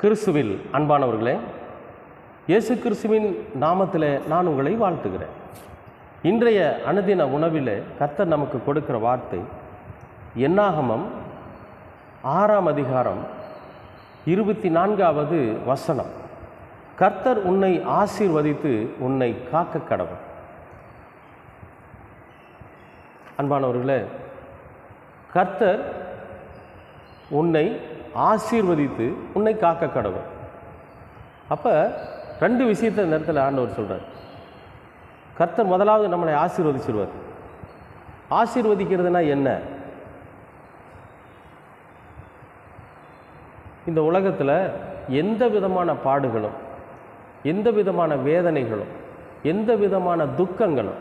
கிறிஸ்துவில் அன்பானவர்களே, இயேசு கிறிஸ்துவின் நாமத்தில் நான் உங்களை வாழ்த்துகிறேன். இன்றைய அனுதின உணவில் கர்த்தர் நமக்கு கொடுக்கிற வார்த்தை என்னாகமம் 6ஆம் அதிகாரம் 24வது வசனம். கர்த்தர் உன்னை ஆசீர்வதித்து உன்னை காக்க கடவர். அன்பானவர்களே, கர்த்தர் உன்னை ஆசீர்வதித்து உன்னை காக்க கடவர். அப்போ ரெண்டு விஷயத்தை இந்த இடத்துல ஆண்டவர் சொல்கிறார். கர்த்தர் முதலாவது நம்மளை ஆசீர்வதிச்சிருவார். ஆசீர்வதிக்கிறதுனா என்ன? இந்த உலகத்தில் எந்த விதமான பாடுகளும், எந்த விதமான வேதனைகளும், எந்த விதமான துக்கங்களும்,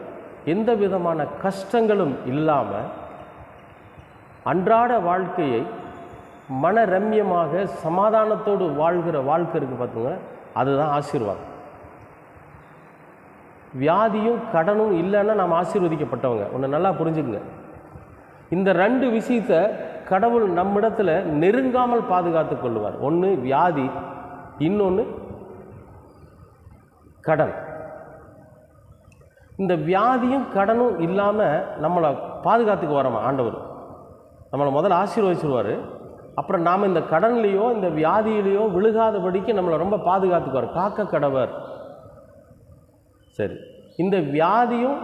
எந்த விதமான கஷ்டங்களும் இல்லாமல் அன்றாட வாழ்க்கையை மனரம்யமாக சமாதானத்தோடு வாழ்கிற வாழ்க்கை இருக்குது பார்த்துங்க, அதுதான் ஆசீர்வாதம். வியாதியும் கடனும் இல்லைன்னா நாம் ஆசீர்வதிக்கப்பட்டவங்க. ஒன்று நல்லா புரிஞ்சுக்குங்க. இந்த ரெண்டு விஷயத்தை கடவுள் நம்மிடத்தில் நெருங்காமல் பாதுகாத்து கொள்ளுவார். ஒன்று வியாதி, இன்னொன்று கடன். இந்த வியாதியும் கடனும் இல்லாமல் நம்மளை பாதுகாத்துக்கு வரோமா ஆண்டவர். நம்மளை முதல்ல ஆசீர்வதிச்சிருவார். அப்புறம் நாம் இந்த கடன்லேயோ இந்த வியாதியிலையோ விழுகாதபடிக்கு நம்மளை ரொம்ப பாதுகாத்துக்குவார், காக்க கடவர். சரி, இந்த வியாதியும்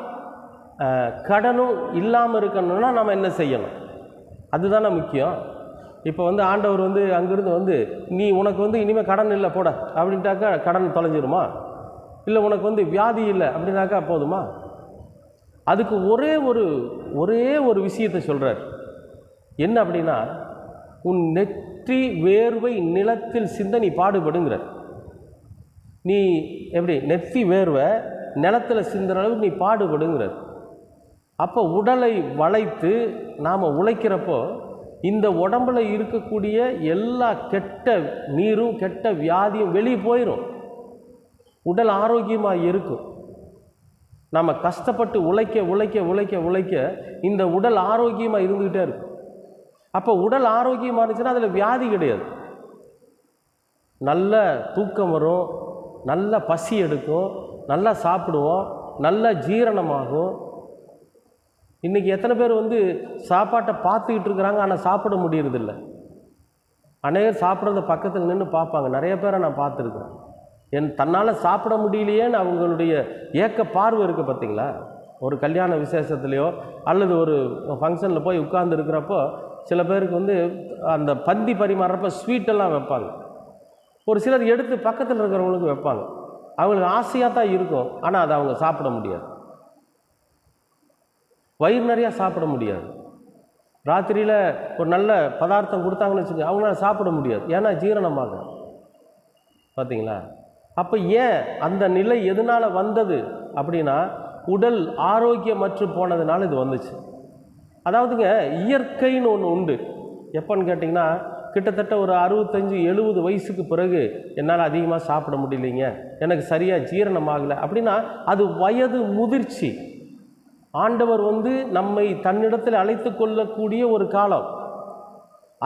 கடனும் இல்லாமல் இருக்கணும்னா நம்ம என்ன செய்யணும்? அதுதானே முக்கியம். இப்போ ஆண்டவர் அங்கேருந்து நீ உனக்கு இனிமேல் கடன் இல்லை போட அப்படின்ட்டாக்கா கடன் தொலைஞ்சிருமா? இல்லை உனக்கு வியாதி இல்லை அப்படின்னாக்கா போதுமா? அதுக்கு ஒரே ஒரு விஷயத்தை சொல்கிறார். என்ன அப்படின்னா, உன் நெற்றி வேர்வை நிலத்தில் சிந்த நீ பாடுபடுங்கிற. நீ எப்படி நெற்றி வேர்வை நிலத்தில் சிந்துற அளவுக்கு நீ பாடுபடுங்கிற. அப்போ உடலை வளைத்து நாம் உழைக்கிறப்போ இந்த உடம்பில் இருக்கக்கூடிய எல்லா கெட்ட நீரும் கெட்ட வியாதியும் வெளியே போயிடும். உடல் ஆரோக்கியமாக இருக்கும். நம்ம கஷ்டப்பட்டு உழைக்க உழைக்க உழைக்க உழைக்க இந்த உடல் ஆரோக்கியமாக இருந்துக்கிட்டே இருக்கும். அப்போ உடல் ஆரோக்கியமாக இருந்துச்சுன்னா அதில் வியாதி கிடையாது. நல்ல தூக்கம் வரும், நல்ல பசி எடுக்கும், நல்லா சாப்பிடுவோம், நல்ல ஜீரணமாகும். இன்றைக்கி எத்தனை பேர் சாப்பாட்டை பார்த்துக்கிட்டு இருக்கிறாங்க, ஆனால் சாப்பிட முடியறதில்ல. அநேகர் சாப்பிட்றத பக்கத்தில் நின்று பார்ப்பாங்க. நிறைய பேரை நான் பார்த்துருக்குறேன். தன்னால் சாப்பிட முடியலையேன்னு அவங்களுடைய ஏக்க பார்வை இருக்குது பார்த்தீங்களா? ஒரு கல்யாண விசேஷத்துலேயோ அல்லது ஒரு ஃபங்க்ஷனில் போய் உட்கார்ந்து இருக்கிறப்போ சில பேருக்கு அந்த பந்தி பரிமாறுறப்ப ஸ்வீட்டெல்லாம் வைப்பாங்க. ஒரு சிலர் எடுத்து பக்கத்தில் இருக்கிறவங்களுக்கு வைப்பாங்க. அவங்களுக்கு ஆசையாக தான் இருக்கும், ஆனால் அதை அவங்க சாப்பிட முடியாது. வயிறு நிறையா சாப்பிட முடியாது. ராத்திரியில் ஒரு நல்ல பதார்த்தம் கொடுத்தாங்கன்னு வச்சுக்கோங்க, அவங்களால சாப்பிட முடியாது. ஏன்னா ஜீரணமாக. பார்த்தீங்களா? அப்போ ஏன் அந்த நிலை எதனால் வந்தது அப்படின்னா, உடல் ஆரோக்கியமற்று போனதுனால இது வந்துச்சு. அதாவதுங்க, இயற்கைன்னு ஒன்று உண்டு. எப்போன்னு கேட்டிங்கன்னா, கிட்டத்தட்ட ஒரு 65-70 வயசுக்கு பிறகு என்னால் அதிகமாக சாப்பிட முடியலைங்க, எனக்கு சரியாக ஜீரணமாகலை அப்படின்னா அது வயது முதிர்ச்சி. ஆண்டவர் நம்மை தன்னிடத்தில் அழைத்து கொள்ளக்கூடிய ஒரு காலம்.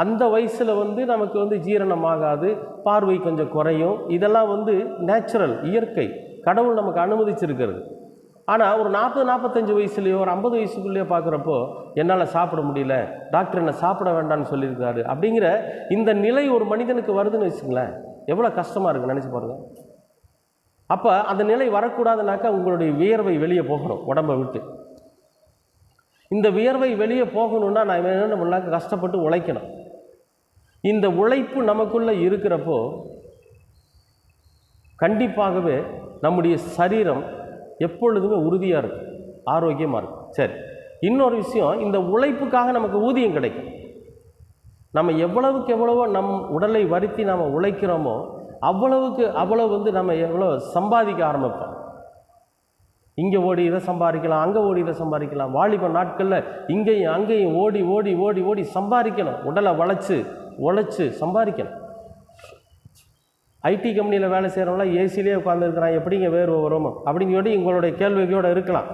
அந்த வயசில் நமக்கு ஜீரணமாகாது, பார்வை கொஞ்சம் குறையும். இதெல்லாம் நேச்சுரல், இயற்கை, கடவுள் நமக்கு அனுமதிச்சிருக்கிறது. ஆனால் ஒரு 40-45 வயசுலையோ ஒரு 50 வயசுக்குள்ளேயோ பார்க்குறப்போ என்னால் சாப்பிட முடியல, டாக்டர் என்னை சாப்பிட வேண்டாம்னு சொல்லியிருக்காரு அப்படிங்கிற இந்த நிலை ஒரு மனிதனுக்கு வருதுன்னு வச்சுங்களேன், எவ்வளோ கஷ்டமாக இருக்குது நினச்சி பாருங்கள். அப்போ அந்த நிலை வரக்கூடாதுனாக்கா உங்களுடைய வியர்வை வெளியே போகணும் உடம்பை விட்டு. இந்த வியர்வை வெளியே போகணுன்னா நான் என்ன பண்ணாக்க கஷ்டப்பட்டு உழைக்கணும். இந்த உழைப்பு நமக்குள்ளே இருக்கிறப்போ கண்டிப்பாகவே நம்முடைய சரீரம் எப்பொழுதுமே உறுதியாக இருக்கும், ஆரோக்கியமாக இருக்கும். சரி, இன்னொரு விஷயம், இந்த உழைப்புக்காக நமக்கு ஊதியம் கிடைக்கும். நம்ம எவ்வளவுக்கு எவ்வளவோ நம் உடலை வருத்தி நாம் உழைக்கிறோமோ அவ்வளவுக்கு அவ்வளவு நம்ம எவ்வளோ சம்பாதிக்க ஆரம்பிப்போம். இங்கே ஓடி இதை சம்பாதிக்கலாம், அங்கே ஓடி இதை சம்பாதிக்கலாம். வாலிப நாட்களில் இங்கேயும் அங்கேயும் ஓடி ஓடி ஓடி ஓடி சம்பாதிக்கணும். உடலை உழைச்சி சம்பாதிக்கணும். ஐடி கம்பெனியில் வேலை செய்கிறவங்களாம் ஏசிலே உட்காந்துருக்கிறான், எப்படிங்க வேர்வை வரும் அப்படின்னு சொல்லி உங்களுடைய கேள்வியோடு இருக்கலாம்.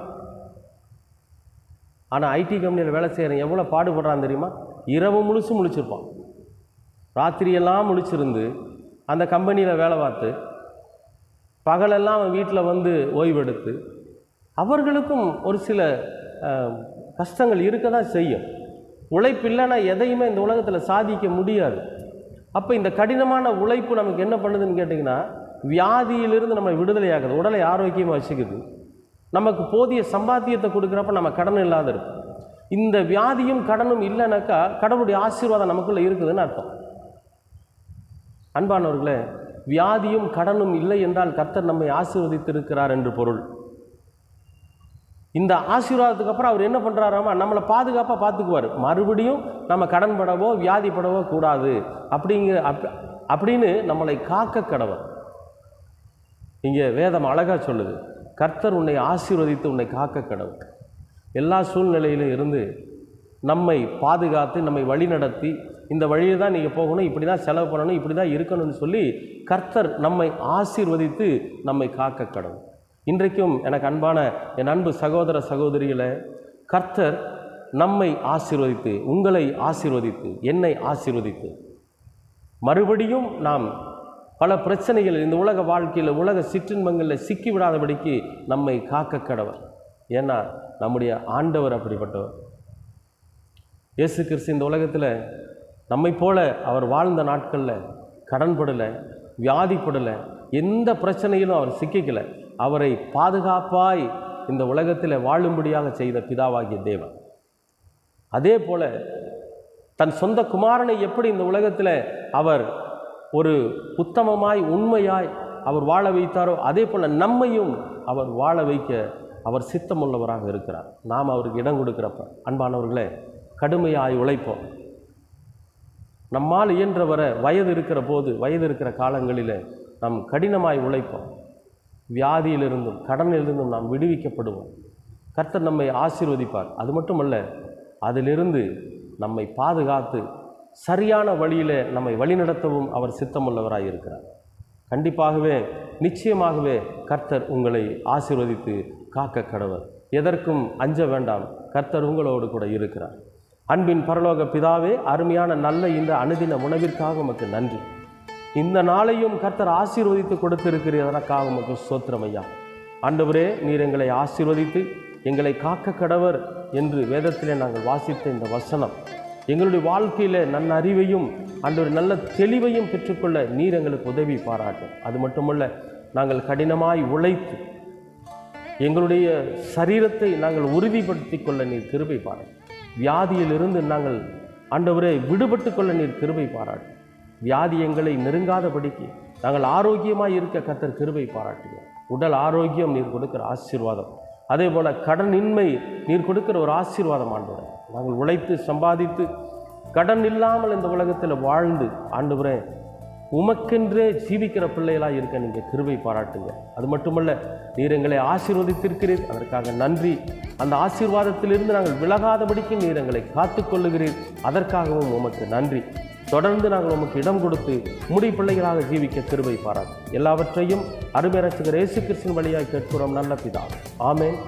ஆனால் ஐடி கம்பெனியில் வேலை செய்கிறேன் எவ்வளோ பாடுபடுறான்னு தெரியுமா? இரவு முழுசும் முழிச்சிருப்பான், ராத்திரியெல்லாம் முழிச்சிருந்து அந்த கம்பெனியில் வேலை பார்த்து பகலெல்லாம் அவன் வீட்டில் வந்து ஓய்வெடுத்து, அவர்களுக்கும் ஒரு சில கஷ்டங்கள் இருக்க தான் செய்யும். உழைப்பு இல்லைன்னா எதையுமே இந்த உலகத்தில் சாதிக்க முடியாது. அப்போ இந்த கடினமான உழைப்பு நமக்கு என்ன பண்ணுதுன்னு கேட்டிங்கன்னா, வியாதியிலிருந்து நம்ம விடுதலையாகுது, உடலை ஆரோக்கியமாக வச்சுக்குது, நமக்கு போதிய சம்பாத்தியத்தை கொடுக்குறப்ப நம்ம கடன் இல்லாத இருக்கும். இந்த வியாதியும் கடனும் இல்லைனாக்கா கடவுளுடைய ஆசீர்வாதம் நமக்குள்ளே இருக்குதுன்னு அர்த்தம். அன்பானவர்களே, வியாதியும் கடனும் இல்லை என்றால் கர்த்தர் நம்மை ஆசீர்வதித்திருக்கிறார் என்று பொருள். இந்த ஆசீர்வாதத்துக்கு அப்புறம் அவர் என்ன பண்ணுறாராமா, நம்மளை பாதுகாப்பாக பார்த்துக்குவார். மறுபடியும் நம்ம கடன் படவோ வியாதிப்படவோ கூடாது அப்படின்னு நம்மளை காக்க கடவர். இங்கே வேதம் அழகாக சொல்லுது, கர்த்தர் உன்னை ஆசீர்வதித்து உன்னை காக்க கடவர். எல்லா சூழ்நிலையிலும் இருந்து நம்மை பாதுகாத்து நம்மை வழி நடத்தி, இந்த வழியில் தான் நீங்கள் போகணும், இப்படி தான் செலவு பண்ணணும், இப்படி தான் இருக்கணும்னு சொல்லி கர்த்தர் நம்மை ஆசீர்வதித்து நம்மை காக்க கடவர். இன்றைக்கும் எனக்கு அன்பான என் அன்பு சகோதர சகோதரிகளை, கர்த்தர் நம்மை ஆசீர்வதித்து, உங்களை ஆசீர்வதித்து, என்னை ஆசீர்வதித்து, மறுபடியும் நாம் பல பிரச்சனைகள் இந்த உலக வாழ்க்கையில் உலக சிற்றின்பங்களில் சிக்கிவிடாதபடிக்கு நம்மை காக்க கடவர். ஏன்னா நம்முடைய ஆண்டவர் அப்படிப்பட்டவர். இயேசு கிறிஸ்து இந்த உலகத்தில் நம்மை போல அவர் வாழ்ந்த நாட்களில் கடன்படலை, வியாதிப்படலை, எந்த பிரச்சனையிலும் அவர் சிக்கிக்கலை. அவரை பாதுகாப்பாய் இந்த உலகத்தில் வாழும்படியாக செய்த பிதாவாகிய தேவன். அதே போல தன் சொந்த குமாரனை எப்படி இந்த உலகத்தில் அவர் ஒரு உத்தமமாய் உண்மையாய் அவர் வாழ வைத்தாரோ, அதே போல் நம்மையும் அவர் வாழ வைக்க அவர் சித்தமுள்ளவராக இருக்கிறார். நாம் அவருக்கு இடம் கொடுக்குறப்ப அன்பானவர்களே, கடுமையாய் உழைப்போம். நம்மால் இயன்றவரை வயது இருக்கிற காலங்களில் நாம் கடினமாய் உழைப்போம். வியாதியிலிருந்தும் கடனிலிருந்தும் நாம் விடுவிக்கப்படுவோம். கர்த்தர் நம்மை ஆசீர்வதிப்பார். அது மட்டுமல்ல, அதிலிருந்து நம்மை பாதுகாத்து சரியான வழியில் நம்மை வழிநடத்தவும் அவர் சித்தமுள்ளவராக இருக்கிறார். கண்டிப்பாகவே நிச்சயமாகவே கர்த்தர் உங்களை ஆசீர்வதித்து காக்க கடவர். எதற்கும் அஞ்ச வேண்டாம், கர்த்தர் உங்களோடு கூட இருக்கிறார். அன்பின் பரலோக பிதாவே, அருமையான நல்ல இந்த அனுதின உணவிற்காக உமக்கு நன்றி. இந்த நாளையும் கர்த்தர் ஆசீர்வதித்து கொடுத்திருக்கிறதற்காக உமக்கு ஸ்தோத்திரம் ஐயா. ஆண்டவரே, நீர் எங்களை ஆசீர்வதித்து எங்களை காக்க கடவர் என்று வேதத்திலே நாங்கள் வாசித்த இந்த வசனம் எங்களுடைய வாழ்க்கையில் நல்ல அறிவையும் ஆண்டவர் நல்ல தெளிவையும் பெற்றுக்கொள்ள நீர் எங்களுக்கு உதவி பாராட்டும். அது மட்டுமல்ல, நாங்கள் கடினமாய் உழைத்து எங்களுடைய சரீரத்தை நாங்கள் உறுதிப்படுத்தி கொள்ள நீர் கிருபை பாராட்டும். வியாதியிலிருந்து நாங்கள் ஆண்டவரே விடுபட்டு கொள்ள நீர் கிருபை பாராட்டும். வியாதி எங்களை நெருங்காதபடிக்கு நாங்கள் ஆரோக்கியமாக இருக்க கர்த்தர் கிருபை பாராட்டுகிறோம். உடல் ஆரோக்கியம் நீர் கொடுக்கிற ஆசீர்வாதம், அதே போல் கடனின்மை நீர் கொடுக்கிற ஒரு ஆசீர்வாதம் ஆண்டவரே. நாங்கள் உழைத்து சம்பாதித்து கடன் இல்லாமல் இந்த உலகத்தில் வாழ்ந்து ஆண்டவரே உமக்கென்றே ஜீவிக்கிற பிள்ளைகளாக இருக்க நீங்கள் கிருபை பாராட்டுங்க. அது மட்டுமல்ல, நீர் எங்களை ஆசீர்வதித்திருக்கிறீர், அதற்காக நன்றி. அந்த ஆசீர்வாதத்திலிருந்து நாங்கள் விலகாதபடிக்கு நீர் எங்களை காத்துக்கொள்ளுகிறீர், அதற்காகவும் உமக்கு நன்றி. தொடர்ந்து நாங்கள் உமக்கு இடம் கொடுத்து முடி பிள்ளைகளாக ஜீவிக்க கிருபை பாராட்டு. எல்லாவற்றையும் அருமை இரட்சகர் இயேசு கிறிஸ்துவின் வழியாய் கேட்கிறோம் நல்ல பிதாவே. ஆமென்.